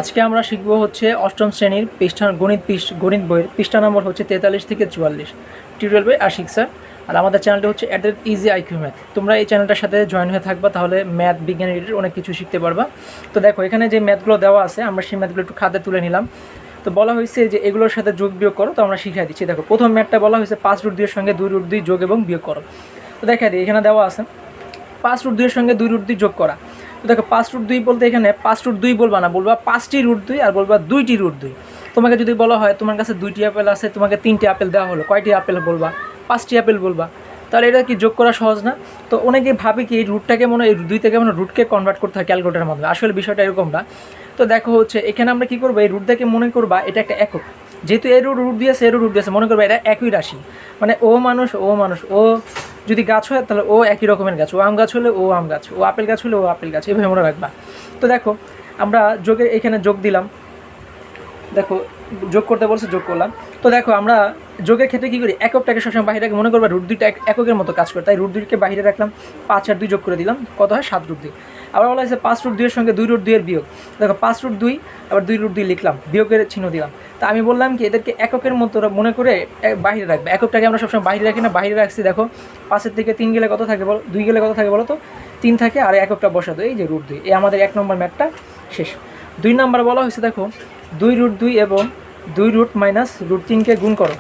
আজকে আমরা শিখব হচ্ছে অষ্টম শ্রেণীর গণিত বইয়ের পৃষ্ঠা নম্বর হচ্ছে 43 থেকে 44 টিউটোরিয়াল বই আশিক স্যার। আর আমাদের চ্যানেলটি হচ্ছে ইজি আইকিউ ম্যাথ। তোমরা এই চ্যানেলটার সাথে জয়েন হয়ে থাকবা, তাহলে ম্যাথ বিজ্ঞান রিলেটেড অনেক কিছু শিখতে পারবা। তো দেখো এখানে যে ম্যাথগুলো দেওয়া আছে আমরা সেই ম্যাথগুলো একটু খাতে তুলে নিলাম। তো বলা হয়েছে যে এগুলোর সাথে যোগ বিয়োগ করো, তো আমরা শিখিয়ে দিচ্ছি। দেখো প্রথম ম্যাথটা বলা হয়েছে 5√2 এর সঙ্গে 2√2 যোগ এবং বিয়োগ করো। তো দেখা দিই এখানে দেওয়া আছে 5√2 এর সঙ্গে 2√2 যোগ করা। তো দেখো 5√2 বলতে এখানে 5√2 বলবা না, বলবা 5টি √2 আর বলবা 2টি √2। তোমাকে যদি বলা হয় তোমার কাছে 2টি আপেল আছে, তোমাকে 3টি আপেল দেওয়া হলো, কয়টি আপেল বলবা? 5টি আপেল বলবা। তাহলে এটা কি যোগ করা সহজ না? তো অনেকে ভাবে কি এই রুটটাকে মনে এই 2 থেকে রুটকে কনভার্ট করতে হয় ক্যালকুলেটারের মাধ্যমে। আসলে বিষয়টা এরকম না। তো দেখো হচ্ছে এখানে আমরা কী করবো, এই রুটটাকে মনে করবা এটা একটা একক। যেহেতু এরও রুট দিয়েছে এরও রুট দিয়েছে, মনে করবা এটা একই রাশি। মানে ও মানুষ ও যদি গাছ হয় তাহলে ও একই রকমের গাছ, ও আম গাছ হলে ও আম গাছ, ও আপেল গাছ হলে ও আপেল গাছ, এভাবে মনে রাখবা। তো দেখো আমরা যোগে এখানে যোগ দিলাম, দেখো যোগ করতে বলছে যোগ করলাম। তো দেখো আমরা যোগের ক্ষেত্রে কী করি, এককটাকে সবসময় বাইরে রাখি, মনে করবা রুট 2টা এককের মতো কাজ করে, তাই রুট 2কে বাইরে রাখলাম, 5 আর 2 যোগ করে দিলাম, কত হয় 7√2। আবার বলা হয়েছে 5√2 এর সঙ্গে 2√2 এর বিয়োগ। দেখো 5√2 আবার 2√2 লিখলাম, বিয়োগের চিহ্ন দিলাম। তা আমি বললাম কি এদেরকে এককের মতো মনে করে বাইরে রাখবে। এককটাকে আমরা সবসময় বাইরে রাখি না, বাইরে রাখছি। দেখো 5 থেকে 3 গেলে কত থাকে বলো, 2 গেলে কত থাকে বলো তো, 3 থাকে। আর এককটা বসাতো এই যে √2। এই আমাদের 1 নম্বর ম্যাথটা শেষ। 2 নম্বর বলা হয়েছে দেখো 2√2 এবং 2 মাইনাস √3কে গুণ করো।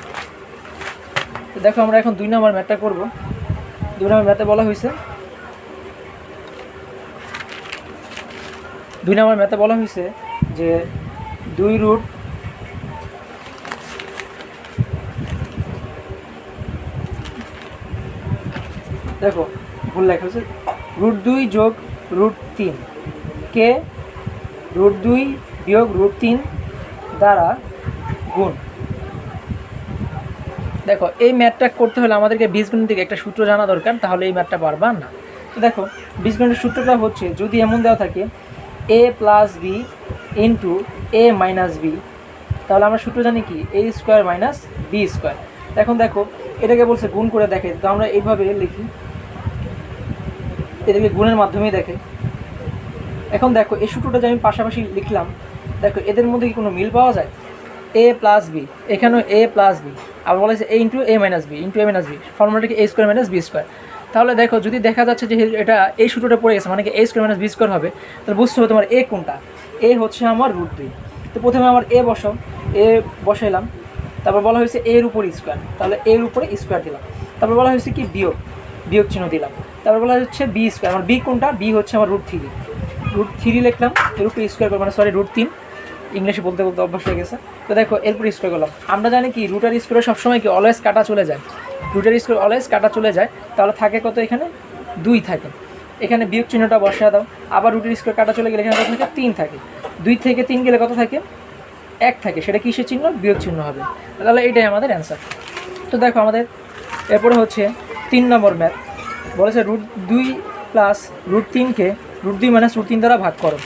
দেখো আমরা এখন 2 নম্বর ম্যাথটা করব। 2 নম্বর ম্যাথে বলা হয়েছে 2 নম্বর ম্যাথে বলা হয়েছে যে 2 দেখো ভুল লেখা হয়েছে, √2 যোগ √3 কে √2 বিয়োগ √3 দ্বারা গুণ। দেখো এই ম্যাথটা করতে হলে আমাদেরকে বীজগণিত থেকে একটা সূত্র জানা দরকার, তাহলে এই ম্যাথটা পারবা না। তো দেখো বীজগণিতের সূত্রটা হচ্ছে, যদি এমন দেওয়া থাকে a plus B into a minus b, তাহলে আমরা সূত্র জানি কি a square minus B square. এখন দেখো এটাকে বলছে গুণ করে দেখে, তো আমরা এইভাবে লিখি, এদেরকে গুণের মাধ্যমেই দেখে। এখন দেখো এই সূত্রটা যে আমি পাশাপাশি লিখলাম, দেখো এদের মধ্যে কি কোনো মিল পাওয়া যায়? a প্লাস বি, এখানেও a প্লাস বি, আবার বলা হয়েছে a into A minus B into A minus B, ফর্মুলাটাকে a square minus B square. তাহলে দেখো যদি দেখা যাচ্ছে যে এটা এই সূত্রটা পড়ে গেছে, মানে কি a square minus B square হবে, তাহলে বুঝতে হবে তোমার a কোনটা। a হচ্ছে আমার √2। তো প্রথমে আমার a বসাও, a বসাইলাম, তারপর বলা হয়েছে a এর উপর স্কোয়ার, তাহলে a এর উপরে স্কোয়ার দিলাম। তারপর বলা হয়েছে কি বিয়োগ চিহ্ন দিলাম। তারপর বলা হচ্ছে বি স্কোয়ার, আমার বি কোনটা, বি হচ্ছে আমার √3 লিখলাম, এর উপরে স্কোয়ার করবো, মানে সরি √3, ইংলিশে বলতে বলতে অভ্যাস হয়ে গেছে। তো দেখো এরপর স্কোয়ার করলাম। আমরা জানি কি রুটার স্কোয়ারে সবসময় কি অলওয়েজ কাটা চলে যায়, রুটার স্কোয়ার অলওয়েজ কাটা চলে যায়। তাহলে থাকে কত, এখানে 2 থাকে। এখানে বিয়োগ চিহ্নটা বসিয়ে দাও, আবার রুটার স্কোয়ার কাটা চলে গেলে এখানে কত থাকে, 3 থাকে। 2 থেকে 3 গেলে কত থাকে, 1 থাকে। সেটা কিসের চিহ্ন, বিয়োগ চিহ্ন হবে। তাহলে এইটাই আমাদের অ্যান্সার। তো দেখো আমাদের এরপরে হচ্ছে 3 নম্বর ম্যাথ, বলেছে √2 প্লাস √3কে √2 মাইনাস √3 দ্বারা ভাগ করো।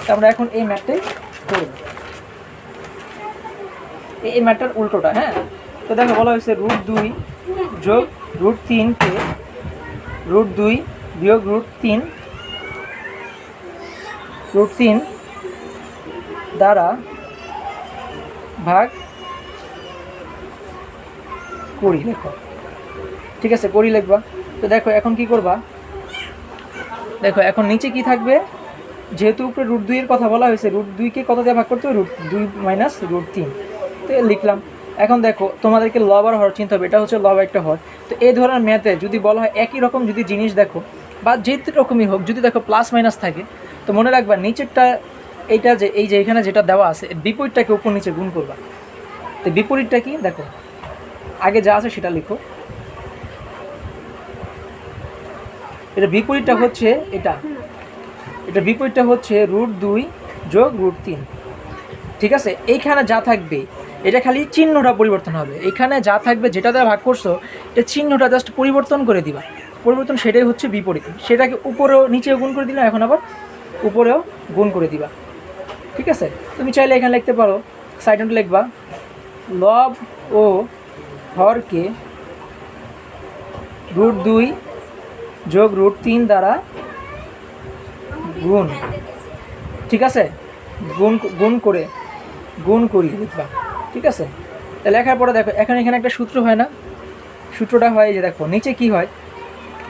তো আমরা এখন এই ম্যাথটাই করব, এই ম্যাথটার উল্টোটা। হ্যাঁ, তো দেখো বলা হয়েছে √2 যোগ √3কে √2 বিয়োগ √3 দ্বারা ভাগ করি। লেখো, ঠিক আছে, করি লিখবা। তো দেখো এখন কি করবা, দেখো এখন নিচে কি থাকবে, যেহেতু উপরে √2 এর কথা বলা হয়েছে, √2কে কত দিয়ে ভাগ করতে হবে, √2 মাইনাস √3, তো লিখলাম। এখন দেখো তোমাদেরকে লব আর হর চিনতে হবে, এটা হচ্ছে লব একটা হর। তো এই ধরনের ম্যাথে যদি বলা হয় একই রকম যদি জিনিস দেখো, বা যে রকমই হোক, যদি দেখো প্লাস মাইনাস থাকে, তো মনে রাখবা নিচেরটা এইটা যে এই যে এখানে যেটা দেওয়া আছে বিপরীতটাকে উপর নিচে গুণ করবা। তো বিপরীতটা কি, দেখো আগে যা আছে সেটা লিখো। এটা বিপরীতটা হচ্ছে এটা বিপরীতটা হচ্ছে √2 যোগ √3। ঠিক আছে, এইখানে যা থাকবে এটা খালি চিহ্নটা পরিবর্তন হবে। এখানে যা থাকবে যেটা দ্বারা ভাগ করছো, এটা চিহ্নটা জাস্ট পরিবর্তন করে দিবা। পরিবর্তন সেটাই হচ্ছে বিপরীত। সেটাকে উপরেও নিচেও গুণ করে দিলাম, এখন আবার উপরেও গুণ করে দিবা। ঠিক আছে, তুমি চাইলে এখানে লিখতে পারো, সাইড নোটে লিখবা লব ও হরকে √2 যোগ √3 দ্বারা গুণ। ঠিক আছে, গুণ গুণ করে গুণ করি লিখবা, ঠিক আছে। তা লেখার পরে দেখো এখানে একটা সূত্র হয় না, সূত্রটা হয় যে দেখো নিচে কি হয়,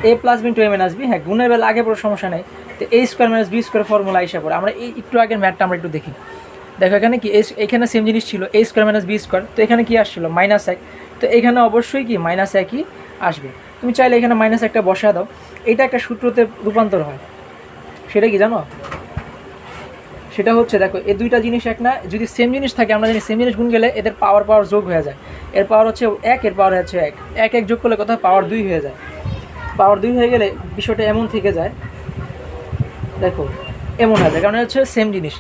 A plus B into A minus B. হ্যাঁ, গুণের বেলা আগে পড়ে সমস্যা নেই। তো A square minus B square formula হিসাব পড়ে আমরা এই একটু আগের ম্যাথটা আমরা একটু দেখি। দেখো এখানে কি এখানে সেম জিনিস ছিল এ স্কোয়ার মাইনাস বি স্কোয়ার, তো এখানে কি আসছিলো মাইনাস এক, তো এখানে অবশ্যই কি মাইনাস একই আসবে। তুমি চাইলে এখানে মাইনাস একটা বসা দাও, এটা একটা সূত্রতে রূপান্তর হয়। সেটা কি জানো? সেটা হচ্ছে দেখো এই দুইটা জিনিস এক না, যদি সেম জিনিস থাকে আমরা জানি সেম জিনিস গুণ গেলে এদের পাওয়ার যোগ হয়ে যায়। এর পাওয়ার হচ্ছে এক, এর পাওয়ার হচ্ছে এক, এক এক যোগ করলে কোথাও পাওয়ার দুই হয়ে যায়। পাওয়ার দুই হয়ে গেলে বিষয়টা এমন থেকে যায়, দেখো এমন হয়ে যায়, কারণ হচ্ছে সেম জিনিস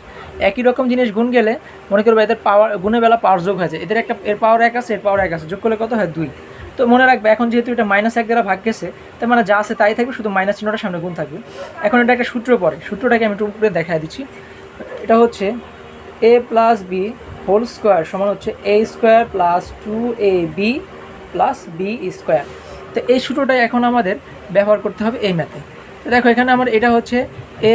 একই রকম জিনিস গুণ গেলে মনে করবো এদের পাওয়ার গুণের বেলা পাওয়ার যোগ হয়ে যায়। এদের একটা এর পাওয়ার এক আছে, এর পাওয়ার এক আছে, যোগ করলে কত হয় দুই। তো মনে রাখবে এখন যেহেতু এটা মাইনাস এক দ্বারা ভাগ গেছে, তার মানে যা আছে তাই থাকবে, শুধু মাইনাস চিহ্নটা সামনে গুণ থাকবে। এখন এটা একটা সূত্র পড়ে, সূত্রটাকে আমি একটু উপরে দেখা দিচ্ছি। এটা হচ্ছে A plus B whole square সমান হচ্ছে এ square plus two A B plus B square. তো এই সূত্রটাই এখন আমাদের ব্যবহার করতে হবে এই ম্যাথে। তো দেখো এখানে আমার এটা হচ্ছে এ,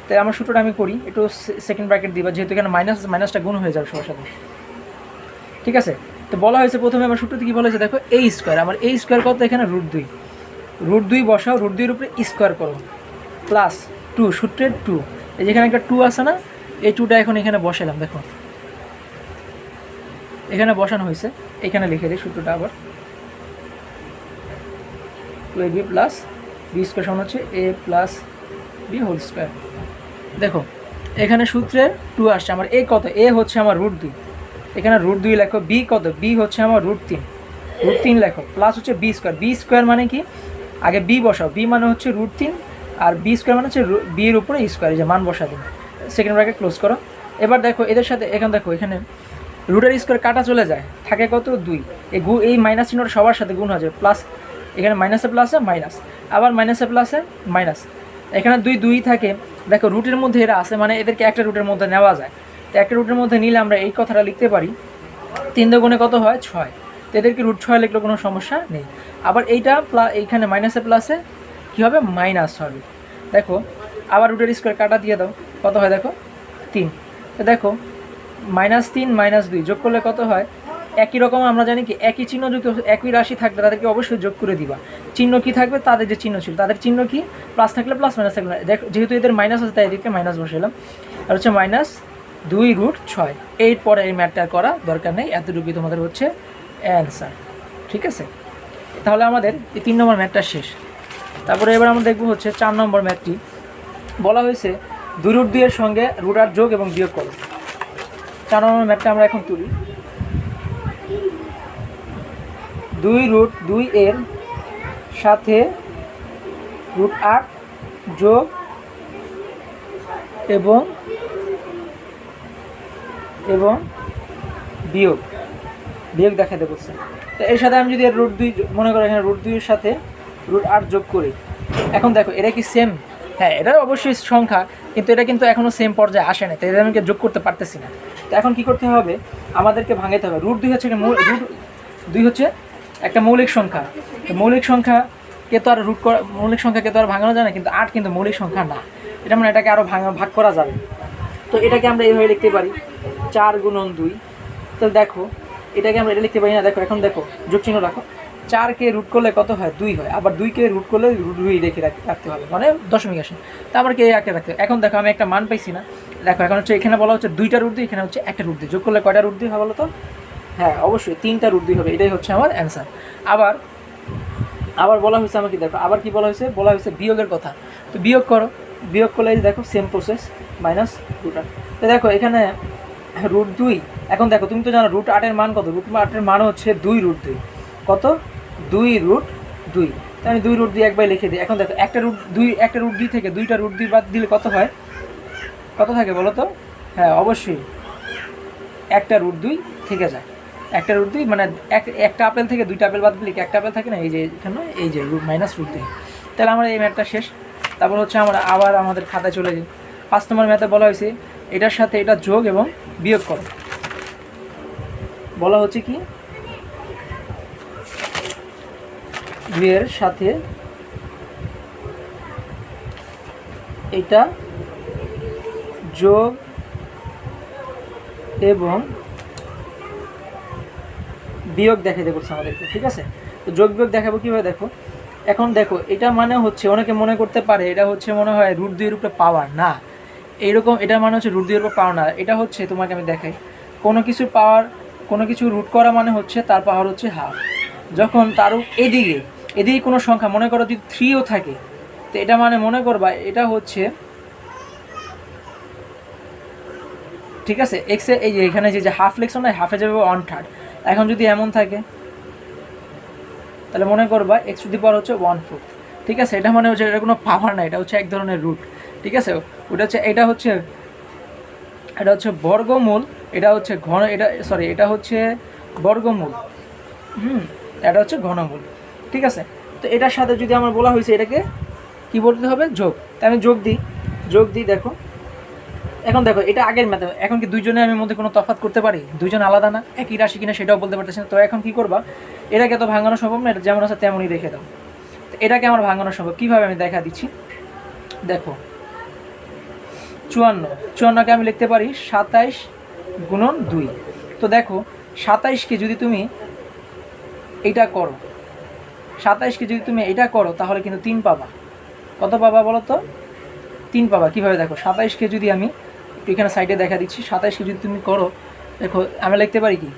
তাই আমার সূত্রটা আমি করি, একটু সেকেন্ড ব্র্যাকেট দিবা, যেহেতু এখানে মাইনাসটা গুণ হয়ে যাবে সবার সাথে, ঠিক আছে। তো বলা হয়েছে প্রথমে আমার সূত্রতে কী বলা হয়েছে দেখো এ স্কোয়ার, আমার এ স্কোয়ার কত এখানে রুট দুই বসাও, রুট দুইয়ের উপরে স্কোয়ার করো প্লাস টু, সূত্রের টু, এই যেখানে একটা টু আছে না, এই টুটা এখন এখানে বসালাম, দেখো এখানে বসানো হয়েছে, এখানে লিখে দিই সূত্রটা আবার, two A B plus B square সমান হচ্ছে A plus B whole square. দেখো এখানে সূত্রে টু আসছে, আমার এ কত, এ হচ্ছে আমার রুট দুই, এখানে রুট দুই লেখো, বি কত, বি হচ্ছে আমার রুট তিন লেখো, প্লাস হচ্ছে বি স্কোয়ার মানে কি, আগে বি বসাও, বি মানে হচ্ছে রুট তিন, আর বি স্কোয়ার মানে হচ্ছে বির উপরে স্কোয়ার, এই যে মান বসা দিন, সেকেন্ড ব্র্যাকেট ক্লোজ করো। এবার দেখো এদের সাথে এখানে দেখো এখানে রুটের স্কোয়ার কাটা চলে যায়, থাকে কত দুই, এই মাইনাস চিহ্নটা সবার সাথে গুণ হয়ে যাবে, প্লাস এখানে মাইনাসে প্লাসে মাইনাস, আবার মাইনাসে প্লাসে মাইনাস, এখানে দুই থাকে। দেখো রুটের মধ্যে এরা আছে, মানে এদেরকে একটা রুটের মধ্যে নেওয়া যায়, তো একটা রুটের মধ্যে নিলে আমরা এই কথাটা লিখতে পারি, 3 দুগুণে কত হয় 6, তো এদেরকে রুট 6 লিখলে কোনো সমস্যা নেই। আবার এইটা এইখানে মাইনাসে প্লাসে কী হবে মাইনাস হবে। দেখো আবার রুটের স্কোয়ার কাটা দিয়ে দাও, কত হয় দেখো 3, তো দেখো -3 -2 যোগ করলে কত হয়, একই রকম আমরা জানি কি একই চিহ্ন যুক্ত একই রাশি থাকলে তাদেরকে অবশ্যই যোগ করে দিবা। চিহ্ন কি থাকবে, তাদের যে চিহ্ন ছিল তাদের চিহ্ন কি, প্লাস থাকলে প্লাস, মাইনাস থাকলে দেখো যেহেতু এদের মাইনাস আছে তাই এদেরকে মাইনাস বসালাম, আর হচ্ছে -2√6। এরপরে এই ম্যাথটা করা দরকার নেই, এতটুকুই তোমাদের হচ্ছে অ্যান্সার, ঠিক আছে। তাহলে আমাদের এই 3 নম্বর ম্যাথটা শেষ। তারপরে এবার আমরা দেখব হচ্ছে 4 নম্বর ম্যাথটি। বলা হয়েছে 2√2 এর সঙ্গে √8 যোগ এবং বিয়োগ করো। 4 নম্বর ম্যাথটা আমরা এখন তুলি। 2√2 এর সাথে √8 যোগ এবং বিয়োগ দেখাতে বলছে। তো এর সাথে আমি যদি এর √2 মনে করো, এখানে √2 এর সাথে √8 যোগ করি, এখন দেখো এটা কি সেম, হ্যাঁ এটা অবশ্যই সংখ্যা, কিন্তু এটা কিন্তু এখনও সেম পর্যায়ে আসে না, তাই আমি যোগ করতে পারতেছি না। তো এখন কি করতে হবে, আমাদেরকে ভাঙাতে হবে। √2 হচ্ছে √2 হচ্ছে একটা মৌলিক সংখ্যা, তো মৌলিক সংখ্যাকে তো আর মৌলিক সংখ্যাকে তো আর ভাঙানো যায় না, কিন্তু 8 কিন্তু মৌলিক সংখ্যা না, এটা মানে এটাকে আরও ভাগ করা যাবে। তো এটাকে আমরা এইভাবে লিখতে পারি 4 × 2। তো দেখো এটাকে আমরা এটা লিখতে পারি না, দেখো এখন দেখো যোগ চিহ্ন রাখো, 4কে রুট করলে কত হয় 2 হয়, আবার 2কে রুট করলে √2 রেখে রাখতে হবে, মানে দশমিক আসে, তো আবার কে আঁকে রাখতে হবে। এখন দেখো আমি একটা মান পাইছি না, দেখো এখন হচ্ছে এখানে বলা হচ্ছে 2টা √2, এখানে হচ্ছে একটা √2, যোগ করলে কয়টা √2 হয় বলো তো, হ্যাঁ অবশ্যই 3টা √2 হবে, এটাই হচ্ছে আমার অ্যান্সার। আবার বলা হয়েছে আমাকে, দেখো আবার কি বলা হয়েছে বিয়োগের কথা। তো বিয়োগ করো, বিয়োগ করলে দেখো সেম প্রসেস, -√8। তো দেখো এখানে √2, এখন দেখো তুমি তো জানো √8 এর মান কত, √8 এর মান হচ্ছে 2√2, কত 2√2, তাই আমি 2√2 একবার লিখে দিই। এখন দেখো একটা √2 থেকে 2টা √2 বাদ দিলে কত হয়, কত থাকে বলো তো, হ্যাঁ অবশ্যই একটা √2 থেকে যায়, একটা √2 মানে একটা আপেল থেকে 2টা আপেল বাদ দিলে একটা আপেল থাকে না, এই যে এখানে এই যে -√2। তাহলে আমরা এই ম্যাথটা শেষ। তারপর হচ্ছে আমরা আবার আমাদের খাতায় চলে যাই। 5 নম্বর ম্যাথে বলা হয়েছে এটার সাথে এটা যোগ এবং বিয়োগ করো। বলা হচ্ছে কি 2 এর সাথে এটা যোগ এবং বিয়োগ দেখাতে বলছে আমাদেরকে, ঠিক আছে। তো যোগ বিয়োগ দেখাবো কীভাবে, দেখো এখন দেখো এটা মানে হচ্ছে অনেকে মনে করতে পারে এটা হচ্ছে মনে হয় রুট 2 এর উপরে পাওয়ার, না এইরকম, এটা মানে হচ্ছে রুট 2 এর উপর পাওয়ার না, এটা হচ্ছে তোমাকে আমি দেখাই কোনো কিছু পাওয়ার, কোনো কিছু রুট করা মানে হচ্ছে তার পাওয়ার হচ্ছে হাফ। যখন তার এদিকে এদিকে কোনো সংখ্যা মনে করো যদি 3ও থাকে, তো এটা মানে মনে করবা এটা হচ্ছে, ঠিক আছে, এক্সে এই যে এখানে যে হাফ লেখছো না, হাফে যাবে 1/3। এখন যদি এমন থাকে তাহলে মনে করবা এক্স টু দি পাওয়ার হচ্ছে 1/4, ঠিক আছে। এটা মানে হচ্ছে এটা কোনো পাওয়ার না, এটা হচ্ছে এক ধরনের রুট, ঠিক আছে। ওটা হচ্ছে এটা হচ্ছে বর্গমূল, এটা হচ্ছে ঘন, এটা সরি এটা হচ্ছে বর্গমূল, এটা হচ্ছে ঘনমূল, ঠিক আছে। তো এটার সাথে যদি আমার বলা হয়েছে এটাকে কী বলতে হবে, যোগ, তাই আমি যোগ দিই দেখো। এখন দেখো এটা আগের ম্যাথ, এখন কি দুইজনের আমি মধ্যে কোনো তফাৎ করতে পারি, দুইজন আলাদা না, একই রাশি কিনা সেটাও বলতে পারতেছি না। তো এখন কী করবা, এটাকে তো ভাঙানো সম্ভব না, এটা যেমন আছে তেমনই রেখে দাও। তো এটাকে আমার ভাঙানো সম্ভব কীভাবে আমি দেখা দিচ্ছি, দেখো 54কে আমি লিখতে পারি 27 গুণন 2। তো দেখো 27কে যদি তুমি এইটা করো, 27কে যদি তুমি এটা করো তাহলে কিন্তু 3 পাবা। কত পাবা বলো তো, 3 পাবা। কীভাবে দেখো 27কে যদি আমি এখানে সাইডে দেখা দিচ্ছি, 27কে যদি তুমি করো, দেখো আমি লিখতে পারি কি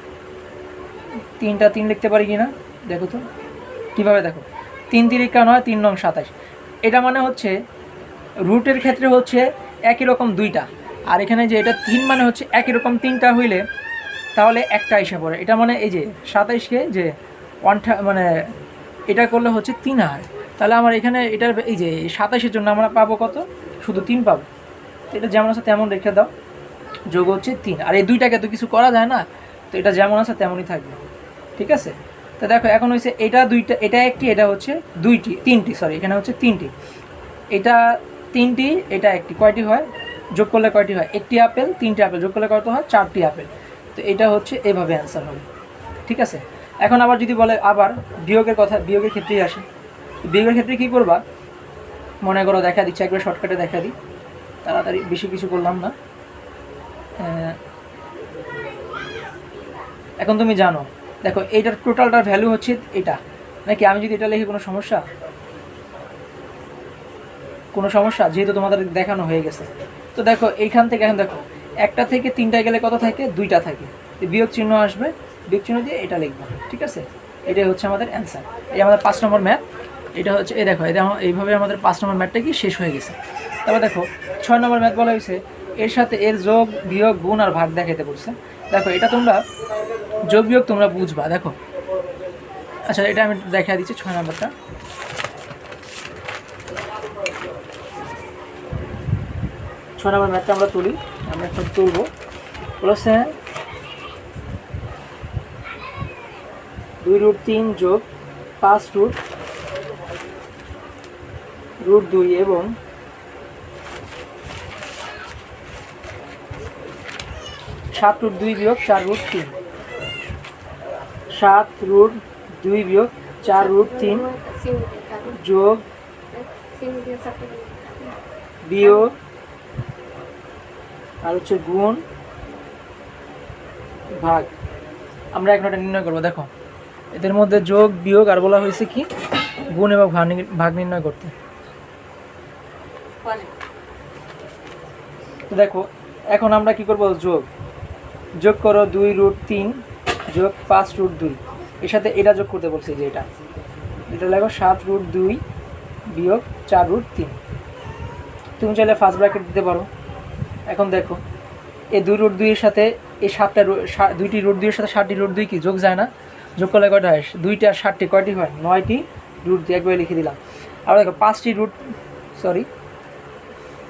3 লিখতে পারি কি না, দেখো তো কীভাবে, দেখো 3 তিরিকা 9, 3 নং 27। এটা মানে হচ্ছে রুটের ক্ষেত্রে হচ্ছে একই রকম দুইটা, আর এখানে যে এটা 3 মানে হচ্ছে একই রকম 3টা হইলে তাহলে একটা এসে পড়ে। এটা মানে এই যে 27কে যে মানে এটা করলে হচ্ছে 3 হয়, তাহলে আমার এখানে এটার এই যে 27-এর জন্য আমরা পাবো কত, শুধু 3 পাবো। তো এটা যেমন আছে তেমন রেখে দাও, যোগ হচ্ছে 3, আর এই দুইটাকে তো কিছু করা যায় না, তো এটা যেমন আছে তেমনই থাকবে, ঠিক আছে। তো দেখো এখন হচ্ছে এটা দুইটা, এটা একটি, এটা হচ্ছে তিনটি, সরি এখানে হচ্ছে 3টি, এটা 3টি, এটা একটি, কয়টি হয় যোগ করলে কয়টি হয়, একটি আপেল, 3টি আপেল যোগ করলে কত হয়, 4টি আপেল। তো এটা হচ্ছে এভাবে অ্যান্সার হবে, ঠিক আছে। এখন আবার যদি বলে আবার বিয়োগের কথা, বিয়োগের ক্ষেত্রেই আসে। বিয়োগের ক্ষেত্রে কী করবা, মনে করো দেখা দিচ্ছি, একবার শর্টকাটে দেখা দিই, তাড়াতাড়ি বেশি কিছু করলাম না। এখন তুমি জানো, দেখো এইটার টোটালটার ভ্যালু হচ্ছে এটা, নাকি আমি যদি এটা লিখি কোনো সমস্যা, যেহেতু তোমাদের দেখানো হয়ে গেছে। তো দেখো এইখান থেকে এখন দেখো একটা থেকে 3টায় গেলে কত থাকে, 2টা থাকে, বিয়োগ চিহ্ন আসবে, বিয়োগ চিহ্ন দিয়ে এটা লিখবো, ঠিক আছে। এটাই হচ্ছে আমাদের অ্যান্সার, এই আমাদের 5 নম্বর ম্যাথ। এটা হচ্ছে এই দেখো, এটা এইভাবে আমাদের 5 নম্বর ম্যাথটা কি শেষ হয়ে গেছে। তারপর দেখো 6 নম্বর ম্যাথ বলা হয়েছে, এর সাথে এর যোগ বিয়োগ গুণ আর ভাগ দেখাতে বলছে। দেখো এটা তোমরা যোগ বিয়োগ তোমরা বুঝবা, দেখো আচ্ছা এটা আমি দেখা দিচ্ছি 6 নম্বরটা। 6 নম্বর ম্যাথটা আমরা তুলি, আমরা এখন তুলবো, বলেছে 2√3 যোগ 5√2 এবং 7√2 বিয়োগ 4√3, 7√2 বিয়োগ 4√3 যোগ বিয়োগ আর হচ্ছে গুণ ভাগ। আমরা এখন এটা নির্ণয় করবো, দেখো এদের মধ্যে যোগ বিয়োগ আর বলা হয়েছে কি গুণ এবং ভাগ নির্ণয় করতে। দেখো এখন আমরা কি করব, যোগ করো 2√3 যোগ 5√2, এর সাথে এটা যোগ করতে বলছে, যে এটা লেখো 7√2 বিয়োগ 4√3। তুমি চাইলে ফার্স্ট ব্র্যাকেট দিতে পারো। এখন দেখো এই 2√2 এর সাথে এই 2টি √2 এর সাথে 7টি √2 কি যোগ যায় না, যোগ করলে কয়টা হয়, 2টি আর 7টি কয়টি হয়, 9টি √2, একবারে লিখে দিলাম। আর দেখো 5টি সরি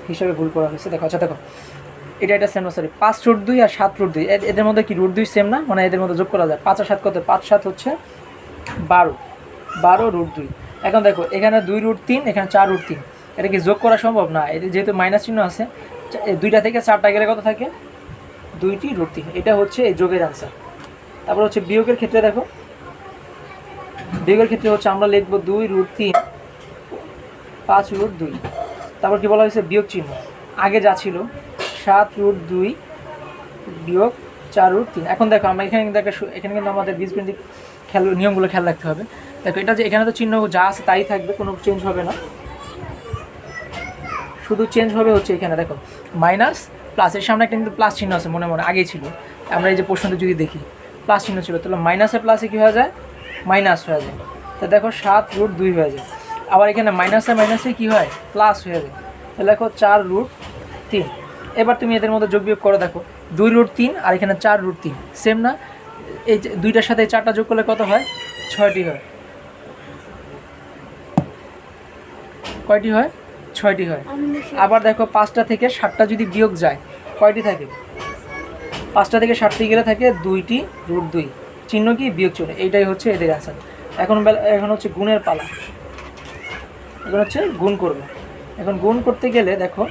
হিসাবে ভুল করা হয়েছে, দেখো আচ্ছা দেখো এটা সেম না, সরি 5√2 আর 7√2 এদের মধ্যে কি √2 সেম না, মানে এদের মধ্যে যোগ করা যায়। 5 আর 7 কত, 5 7 হচ্ছে 12√2। এখন দেখো এখানে 2√3, এখানে 4√3, এটা কি যোগ করা সম্ভব না, এদের যেহেতু মাইনাস চিহ্ন আছে, 2টা থেকে 4টা গেলে কত থাকে, 2টি √3, এটা হচ্ছে এই যোগের আনসার। তারপর হচ্ছে বিয়োগের ক্ষেত্রে, দেখো বিয়োগের ক্ষেত্রে হচ্ছে আমরা লিখবো 2√3 5√2, তারপর কি বলা হয়েছে বিয়োগ চিহ্ন, আগে যা ছিল 7√2 বিয়োগ 4√3। এখন দেখো আমরা এখানে কিন্তু এখানে কিন্তু আমাদের বীজগণিত নিয়মগুলো খেয়াল রাখতে হবে। দেখো এটা যে এখানে তো চিহ্ন যা আছে তাই থাকবে, কোনো চেঞ্জ হবে না, শুধু চেঞ্জ হবে হচ্ছে এখানে দেখো মাইনাস প্লাস, এর সামনে কিন্তু প্লাস চিহ্ন আছে মনে মনে আগেই ছিল। আমরা এই যে প্রশ্নটা যদি দেখি প্লাস চিহ্ন ছিল, তাহলে মাইনাসে প্লাসে কী হয়ে যায়, মাইনাস হয়ে যায়। তো দেখো 7√2 হয়ে যায়। আবার এখানে মাইনাসে মাইনাসে কী হয়, প্লাস হয়ে যায়। তাহলে দেখো 4√3। এবার তুমি এদের মধ্যে যোগ বিয়োগ করো, দেখো 2√3 আর এখানে 4√3 সেম না? এই যে দুইটার সাথে 4টা যোগ করলে কত হয়, 6টি হয়। কয়টি হয়, 6টি হয়। আবার দেখো 5টা থেকে 7টা যদি বিয়োগ যায় কয়টি থাকে, 5টা থেকে 7টি গেলে থাকে 2√2, চিহ্ন কি, বিয়োগ চিহ্ন। এইটাই হচ্ছে এদের অ্যান্সার। এখন হচ্ছে গুণের পালা, এখন হচ্ছে গুণ করবে। এখন গুণ করতে গেলে দেখো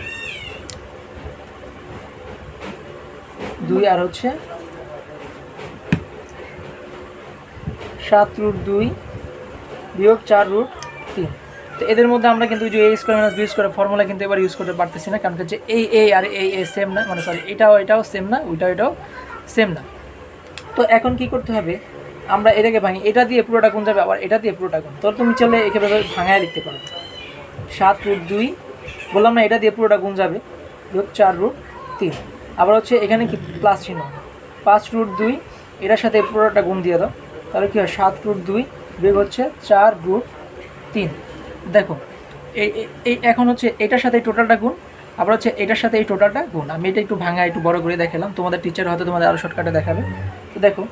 2 আর হচ্ছে 7√2 বিয়োগ 4√3। তো এদের মধ্যে আমরা কিন্তু যে a² - b² ফর্মুলা কিন্তু এবার ইউজ করতে পারতেছি না, কারণ হচ্ছে এই আর এই সেম না, মানে সরি এটাও সেম না, এটাও সেম না। তো এখন কি করতে হবে, আমরা এটাকে ভাঙি, এটা দিয়ে পুরোটা গুণ যাবে, আবার এটা দিয়ে পুরোটা গুণ। তো তুমি চলে একেবারে ভাঙায় লিখতে পারো। 7√2 বললাম না, এটা দিয়ে পুরোটা গুণ যাবে, বিয়োগ 4√3। আবার হচ্ছে এখানে কি প্লাস চিহ্ন, 5√2 এটার সাথে পুরোটা গুণ দিয়ে দাও, তাহলে কী হয় 7√2 বিয়োগ হচ্ছে 4√3। দেখো এই এখন হচ্ছে এটার সাথে এই টোটালটা গুণ, আবার হচ্ছে এটার সাথে এই টোটালটা গুণ। আমি এটা একটু ভাঙা একটু বড় করে দেখালাম, তোমাদের টিচার হয়তো তোমাদের আরও শর্টকাটে দেখাবে। তো দেখো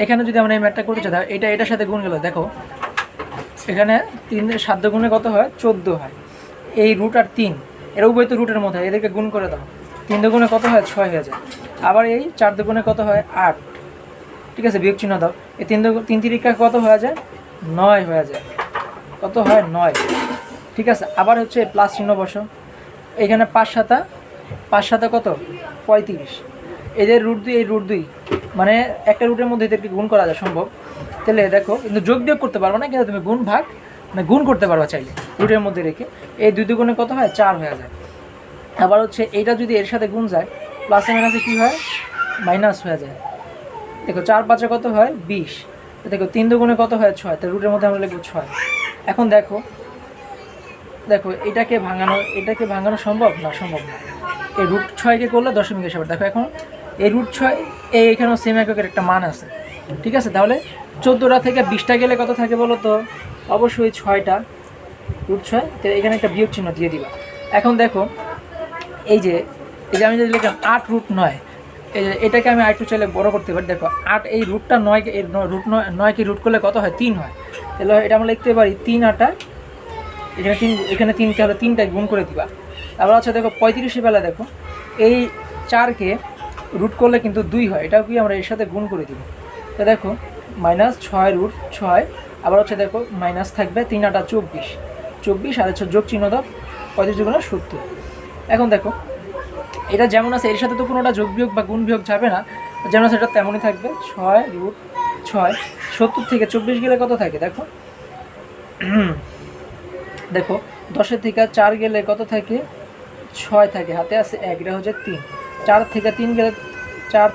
এখানে যদি আমরা এই ম্যাথটা করতে চাই, এটা এটার সাথে গুণ গেল, দেখো এখানে 3 7 গুণে কত হয়, 14 হয়। এই রুট আর 3 এরা উভয় তো রুটের মধ্যে, এদেরকে গুণ করে দাও, 3 দুগুণে কত হয়, 6 হয়ে যায়। আবার এই 4 দুগুণে কত হয়, 8, ঠিক আছে, বিয়োগ চিহ্ন দাও। এই 3 তিরিকা কত হয়ে যায়, 9 হয়ে যায়, কত হয়, 9, ঠিক আছে। আবার হচ্ছে প্লাস চিহ্ন বসো, এখানে 5 7 কত, 35। এদের √2 এই √2, মানে একটা রুটের মধ্যে এদেরকে গুণ করা যায় সম্ভব। তাহলে দেখো কিন্তু যোগ বিয়োগ করতে পারবো না, কিন্তু তুমি গুণ ভাগ মানে গুণ করতে পারবা চাইলে রুটের মধ্যে রেখে। এই 2 দুগুণে কত হয়, 4 হয়ে যায়। আবার হচ্ছে এইটা যদি এর সাথে গুণ যায়, প্লাসে মাইনাসে কী হয়, মাইনাস হয়ে যায়। দেখো 4 5 কত হয়, 20। দেখো 3 দুগুণে কত হয়, 6, তাই রুটের মধ্যে আমরা লিখব 6। এখন দেখো এটাকে ভাঙানো সম্ভব না, সম্ভব না। এই √6কে করলে দশমিক হিসাবে, দেখো এখন এই √6 এইখানেও সেম এককের একটা মান আছে, ঠিক আছে। তাহলে 14টা থেকে 20টা গেলে কত থাকে বলো তো, অবশ্যই 6টা, √6। তো এখানে একটা বিয়োগ চিহ্ন দিয়ে দিবা। এখন দেখো এই যে আমি যদি লিখলাম 8√9, এই যে এটাকে আমি আরেকটু চাইলে বড় করতে পারি। দেখো 8 এই রুটটা 9কে √9কে রুট করলে কত হয়, 3 হয়। তাহলে এটা আমরা লিখতে পারি 3 8, এখানে 3কে হলে 3টায় গুণ করে দিবা। তারপর আচ্ছা দেখো 35 বেলা দেখো এই 4কে রুট করলে কিন্তু 2 হয়, এটাও কি আমরা এর সাথে গুণ করে দিব। তো দেখো -6√6, আবার হচ্ছে দেখো মাইনাস থাকবে 3 8 24 আর হচ্ছে যোগ চিহ্ন দাও, 35 গুণ 70। এখন দেখো এটা যেমন আছে এর সাথে তো কোনোটা যোগ বিয়োগ বা গুণ বিয়োগ যাবে না, যেমন আছে এটা তেমনই থাকবে। 6√6, 70 থেকে 24 গেলে কত থাকে, দেখো দেখো 10 থেকে 4 গেলে কত থাকে, 6 থাকে, হাতে আছে 1, এটা হচ্ছে 3। 4 থেকে 3 গেলে 7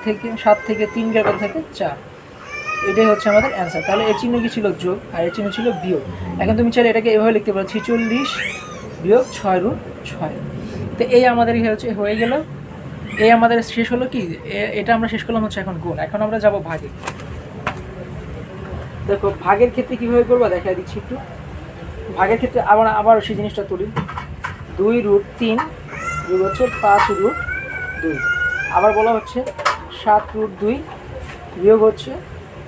থেকে 3 গেলে কত থাকে, 4। এটাই হচ্ছে আমাদের অ্যান্সার। তাহলে এর চিহ্ন কি ছিল, যোগ, আর এর চিহ্ন ছিল বিয়োগ। এখন তুমি চাইলে এটাকে এভাবে লিখতে পারো 46 বিয়োগ 6√6। তো এই আমাদের হয়ে গেল, এই আমাদের শেষ হলো কি, এটা আমরা শেষ করলাম হচ্ছে এখন গুণ। এখন আমরা যাব ভাগে। দেখো ভাগের ক্ষেত্রে কীভাবে করবো দেখা দিচ্ছি একটু। ভাগের ক্ষেত্রে আবার সেই জিনিসটা তুলি, 2√3 যোগ হচ্ছে 5√2। আবার বলা হচ্ছে 7√2 বিয়োগ হচ্ছে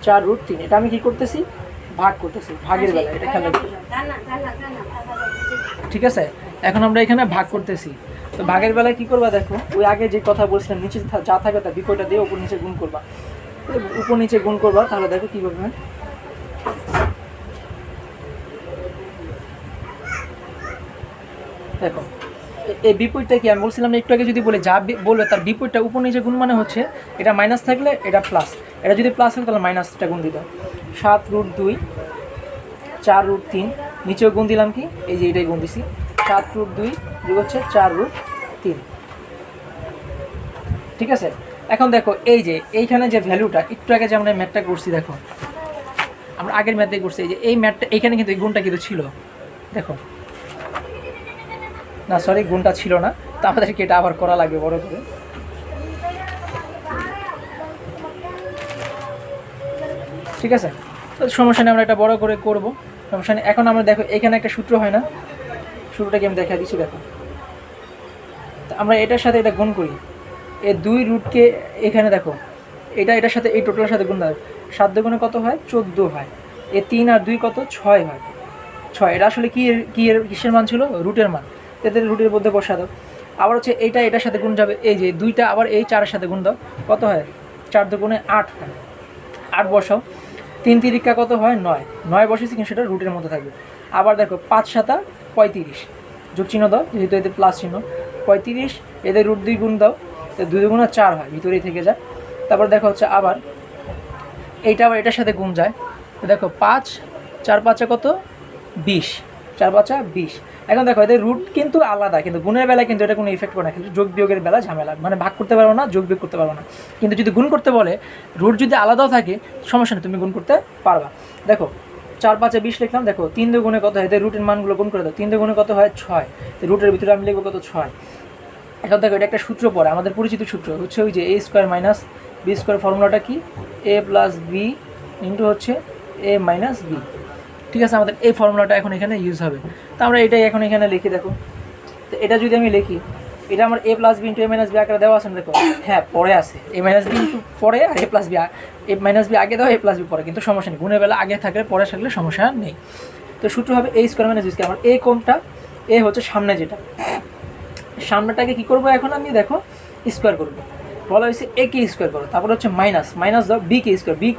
4√3। এটা আমি কি করতেছি, ভাগ করতেছি, ভাগের বেলা, এটা খেয়াল রাখবে, ঠিক আছে। এখন আমরা এখানে ভাগ করতেছি, তো ভাগের বেলায় কী করবা, দেখো ওই আগে যে কথা বলছিলাম, নিচে যা থাকে তার বিপরীতটা দিয়ে উপর নিচে গুণ করবা, উপর নিচে গুণ করবা। তাহলে দেখো কী করবে, দেখো এই বিপরীতটা কি আমি বলছিলাম না একটু আগে, যদি বলে যা বলবে তার বিপরীতটা উপর নিচে গুণ, মানে হচ্ছে এটা মাইনাস থাকলে এটা প্লাস, এটা যদি প্লাস হয় তাহলে মাইনাসটা গুণ দিতে। 7√2 4√3, নিচেও গুণ দিলাম কি, এই যে এটাই গুণ দিছি, 7√2 যোগ হচ্ছে 4√3, ঠিক আছে। এখন দেখো এই যে এইখানে যে ভ্যালুটা একটু আগে যে আমরা ম্যাথটা করছি, দেখো আমরা আগের ম্যাথে করছি, এই যে এই ম্যাথটা এইখানে কিন্তু এই গুণটা কিন্তু ছিল, দেখো না সরি গুণটা ছিল না, তো আমাদেরকে এটা আবার করা লাগবে বড় করে। ঠিক আছে, তো সমস্যা নেই, আমরা এটা বড় করে করব, সমস্যা নেই। এখন আমরা দেখো এখানে একটা সূত্র হয় না, সূত্রটাকে আমি দেখা দিচ্ছি, দেখো তো আমরা এটার সাথে এটা গুণ করি, এই 2 রুটকে এখানে দেখো এটা এটার সাথে এই টোটালের সাথে গুণ দেয়, 7 দুগুণে কত হয় 14 হয়, এ 3 আর 2 কত 6 হয়, 6 এটা আসলে কিসের মান ছিল, রুটের মান, এদের রুটের মধ্যে বসা দাও। আবার হচ্ছে এইটা এটার সাথে গুণ যাবে, এই যে 2টা আবার এই 4-এর সাথে গুণ দাও, কত হয় 4 দুগুণে 8 হয়, 8 বসাও, 3 তিরিকা কত হয় 9, 9 বসেছি কিন্তু সেটা রুটের মধ্যে থাকবে। আবার দেখো 5 7 35, যোগ চিহ্ন দাও যেহেতু এদের প্লাস চিহ্ন, 35 এদের রুট 2 গুণ দাও, 2 দুগুণে 4 হয়, ভিতরেই থেকে যায়। তারপর দেখো হচ্ছে আবার এইটা আবার এটার সাথে গুণ যায়, তো দেখো 5 4 5 কত 20, 4 5 20। এখন দেখো এদের রুট কিন্তু আলাদা, কিন্তু গুণের বেলায় কিন্তু এটা কোনো ইফেক্ট করে না, কিন্তু যোগ বিয়োগের বেলা ঝামেলা, মানে ভাগ করতে পারবো না, যোগ বিয়োগ করতে পারবো না। কিন্তু যদি গুণ করতে বলে রুট যদি আলাদাও থাকে সমস্যা নেই, তুমি গুণ করতে পারবা। দেখো 4 5 20 লিখলাম, দেখো 3 দুগুণে কত হয়, এদের রুটের মানগুলো গুণ করে দাও, 3 দুগুণে কত হয় 6, তো রুটের ভিতরে আমি লিখবো কত 6। এখন দেখো এটা একটা সূত্র পড়ে, আমাদের পরিচিত সূত্র হচ্ছে ওই যে a square minus B square, ফর্মুলাটা কি a প্লাস বি ইন্টু হচ্ছে a মাইনাস বি। ঠিক আছে, আমাদের এই ফর্মুলাটা এখন এখানে ইউজ হবে, তো আমরা এটাই এখন এখানে লিখি। দেখো তো এটা যদি আমি লিখি, এটা আমার a plus B into a minus b আকারে দেওয়া আছে না, দেখো হ্যাঁ পরে আছে a মাইনাস বি ইন্টু পরে, আর a প্লাস বি আগে দেওয়া, a প্লাস বি পরে, কিন্তু সমস্যা নেই, গুণের বেলা আগে থাকলে পরে থাকলে সমস্যা নেই। তো সূত্র হবে a square minus B square, আমার a কোনটা, a হচ্ছে সামনে যেটা, সামনেটাকে কী করবো এখন আমি, দেখো স্কোয়ার করবো, বলা হয়েছে এ কে স্কোয়ার করো, তারপরে হচ্ছে মাইনাস মাইনাস দাও বি কে স্কোয়ার, বি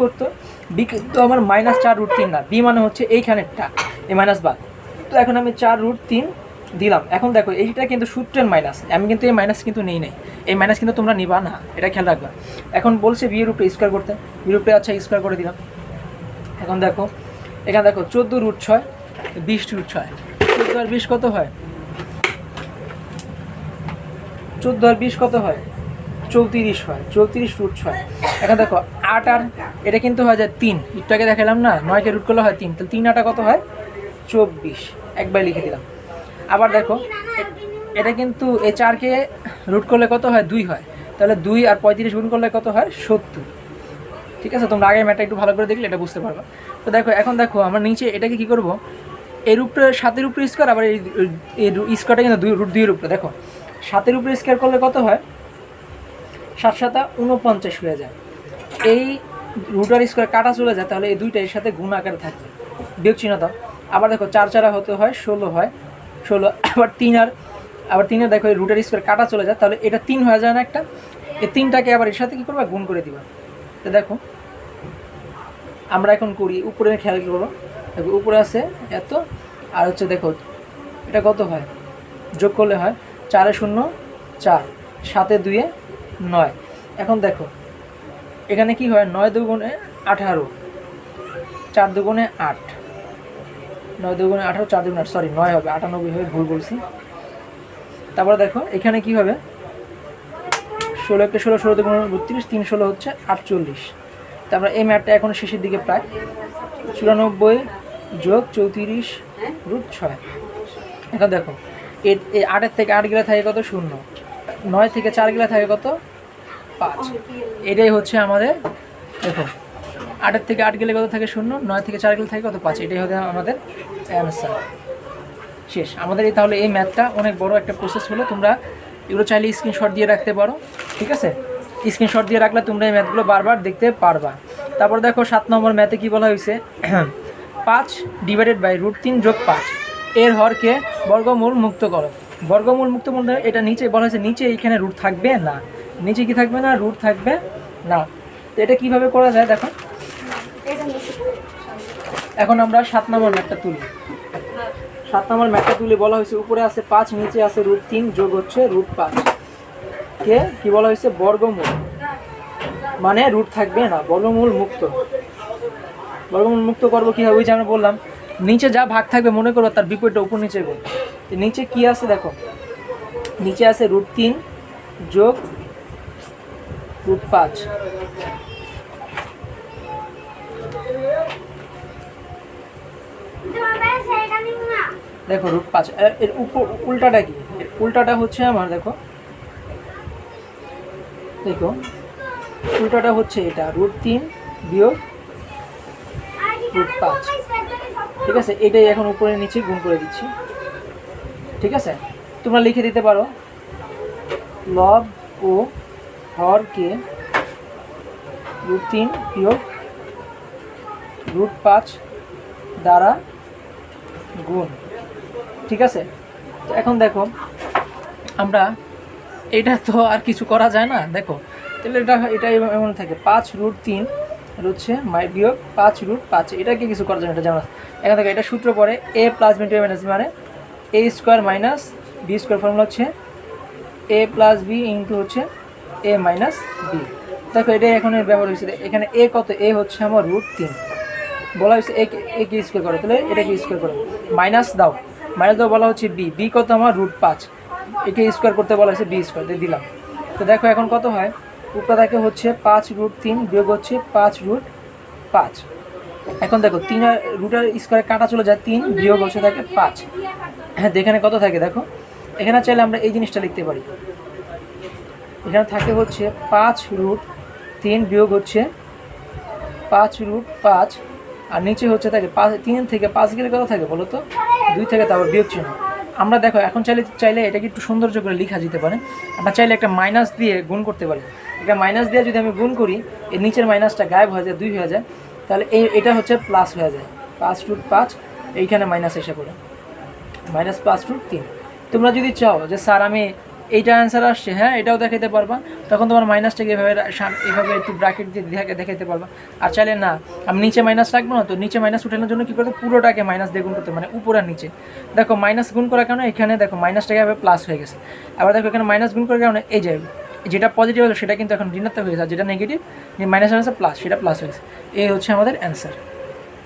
তো আমার -4√3 না, বি মানে হচ্ছে এইখানেরটা, এই মাইনাস বাদ, তো এখন আমি 4√3 দিলাম। এখন দেখো এইটা কিন্তু সূত্রের মাইনাস, আমি কিন্তু এই মাইনাস কিন্তু নেই, এই মাইনাস কিন্তু তোমরা নিবা না, এটা খেয়াল রাখবা। এখন বলছে বি এর উপরে স্কোয়ার করতে, বির উপরে আচ্ছা স্কোয়ার করে দিলাম। এখন দেখো এখানে দেখো 14√6 20√6, 14 আর 20 কত হয়, 14 আর 20 কত হয় 34 হয়, 34√6। এখন দেখো 8 আর এটা কিন্তু হয় যায় 3, একটু আগে দেখালাম না 9কে রুট করলে হয় 3, তাহলে 3 8 কত হয় 24, একবার লিখে দিলাম। আবার দেখো এটা কিন্তু এই 4কে রুট করলে কত হয় 2 হয়, তাহলে 2 আর 35 গুণ করলে কত হয় 70। ঠিক আছে, তোমরা আগের ম্যাথটা একটু ভালো করে দেখলে এটা বুঝতে পারবা। তো দেখো এখন দেখো আমরা নিচে এটাকে কী করবো, এর উপরে 7-এর উপরে স্কোয়ার, আবার এই স্কোয়ারটা কিন্তু রুট 2-এর উপরে, দেখো 7-এর উপরে স্কোয়ার করলে কত হয় 7 7 49 হয়ে যায়, এই রুটার স্কোয়ার কাটা চলে যায়, তাহলে এই দুইটা এর সাথে গুণ আকারে থাকবে, বিয়োগ চিহ্ন দাও। আবার দেখো 4 4 হতে হয় 16 হয়, 16 আবার 3 দেখো এই রুটার স্কোয়ার কাটা চলে যায়, তাহলে এটা 3 হয়ে যায় না একটা, এই 3টাকে আবার এর সাথে কী করবা গুণ করে দিবা। তো দেখো আমরা এখন করি, উপরে খেয়াল করো, দেখো উপরে আছে এত, আর হচ্ছে দেখো এটা কত হয়, যোগ করলে হয় 4 0 4, 7 2 9। এখন দেখো এখানে কি হয় 9 দুগুণে 18, 4 দুগুণে 8, 9 দুগুণে 18, 4 দুগুণে 8, সরি 9 হবে, 98 হবে, ভুল বলছি। তারপরে দেখো এখানে কি হবে 16 একটা 16, 16 দুগুণে 32, 3 16 হচ্ছে 48। তারপরে এই ম্যাথটা এখন শেষের দিকে প্রায় 94 যোগ 34√6। এখন দেখো এই 8-এর থেকে 8 গেলে থাকে কত 0, 9 থেকে 4 গেলে থাকে কত 5, এটাই হচ্ছে আমাদের, দেখো 8-এর থেকে 8 গেলে কত থাকে 0, 9 থেকে 4 গেলে থাকে কত 5, এটাই হচ্ছে আমাদের অ্যান্সার। শেষ আমাদের এই, তাহলে এই ম্যাথটা অনেক বড় একটা প্রসেস হলো, তোমরা এগুলো চাইলে স্ক্রিনশট দিয়ে রাখতে পারো। ঠিক আছে, স্ক্রিনশট দিয়ে রাখলে তোমরা এই ম্যাথগুলো বারবার দেখতে পারবা। তারপর দেখো 7 নম্বর ম্যাথে কী বলা হয়েছে 5/√3 যোগ 5 এর হরকে বর্গমূল মুক্ত করো। বর্গমূল মুক্ত বলতে এটা নিচে বলা হয়েছে, নিচে এইখানে রুট থাকবে না, নিচে কি থাকবে না, রুট থাকবে না। তো এটা কিভাবে করা যায় দেখো, এখন আমরা 7 নম্বর ম্যাথটা তুলি। 7 নম্বর ম্যাথটা তুলে বলা হয়েছে উপরে আছে 5, নিচে আছে √3 যোগ হচ্ছে √5 কে কি বলা হয়েছে বর্গমূল, মানে রুট থাকবে না, বর্গমূল মুক্ত। বর্গমূল মুক্ত করবো কীভাবে, ওই যে আমরা বললাম নিচে যা ভাগ থাকবে মনে করো তার বিপরীতটা উপর নিচে গুণ। নিচে কি আছে দেখো, নিচে আছে √3 যোগ রুট 5। দেখো রুট 5 এর উল্টাটা কি, এর উল্টাটা হচ্ছে আমার দেখো উল্টাটা হচ্ছে এটা রুট 3 বিয়োগ রুট 5। ঠিক আছে, এটাই এখন উপরে নিচে গুণ করে দিচ্ছি। ঠিক আছে, তোমরা লিখে দিতে পারো লব ও হরকে রুট 3 বিয়োগ রুট 5 দ্বারা গুণ। ঠিক আছে, তো এখন দেখো আমরা এটা তো আর কিছু করা যায় না, দেখো তাহলে এটা এমন থাকে 5 রুট 3 হচ্ছে বিয়োগ 5 রুট 5, এটাকে কিছু করা যায় না, এটা জানা। এখান থেকে এটা সূত্র পড়ে A plus B into A minus B মানে A square minus B square, formula হচ্ছে এ প্লাস বি ইন্টু হচ্ছে এ মাইনাস বি। দেখো এটা এখন ব্যবহার হয়েছে, এখানে এ কত, এ হচ্ছে আমার রুট 3, বলা হয়েছে এ কে স্কোয়ার করো, তাহলে এটাকে স্কোয়ার করো, মাইনাস দাও বলা হচ্ছে বি কত আমার রুট 5, একে স্কোয়ার করতে বলা হয়েছে বি স্কোয়ার দিয়ে দিলাম। তো দেখো এখন কত হয়, উপরে থাকে হচ্ছে 5 রুট 3 বিয়োগ হচ্ছে 5 রুট 5। এখন দেখো 3 রুটের স্কোয়ারে কাটা চলে যায়, 3 বিয়োগ হচ্ছে থাকে 5। হ্যাঁ, এখানে কত থাকে দেখো, এখানে চাইলে আমরা এই জিনিসটা লিখতে পারি, এখানে থাকে হচ্ছে 5 রুট 3 বিয়োগ হচ্ছে 5 রুট 5, আর নিচে হচ্ছে থাকে 3 থেকে 5 গেলে কত থাকে বলো তো, 2 থেকে তারপর বিয়োগ চিহ্ন। আমরা দেখো এখন চাইলে এটাকে একটু সৌন্দর্য করে লেখা যেতে পারে, আমরা চাইলে একটা মাইনাস দিয়ে গুণ করতে পারি। একটা মাইনাস দিয়ে যদি আমি গুণ করি, এর নিচের মাইনাসটা গায়েব হয়ে যায়, 2 হয়ে যায়, তাহলে এটা হচ্ছে প্লাস হয়ে যায় 5 রুট 5, এইখানে মাইনাস এসে পড়ে মাইনাস 5 রুট 3। তোমরা যদি চাও যে স্যার আমি এইটা অ্যান্সার আসছে, হ্যাঁ এটাও দেখাতে পারবা, তখন তোমার মাইনাসটাকে এভাবে একটু ব্র্যাকেট দিয়ে দেখাতে পারবা। আর চাইলে না আমি নিচে মাইনাস রাখবো না, তো নিচে মাইনাস উঠানোর জন্য কী করতে, পুরোটাকে মাইনাস দিয়ে গুণ করতে, মানে উপর আর নিচে। দেখো মাইনাস গুণ করার কারণে এখানে দেখো মাইনাসটাকে এভাবে প্লাস হয়ে গেছে, আবার দেখো এখানে মাইনাস গুণ করার কারণে এই যে যেটা পজিটিভ হলো সেটা কিন্তু এখন ঋণাত্মক হয়ে গেছে, আর যেটা নেগেটিভ মাইনাস প্লাস, সেটা প্লাস হয়ে গেছে। এই হচ্ছে আমাদের অ্যান্সার।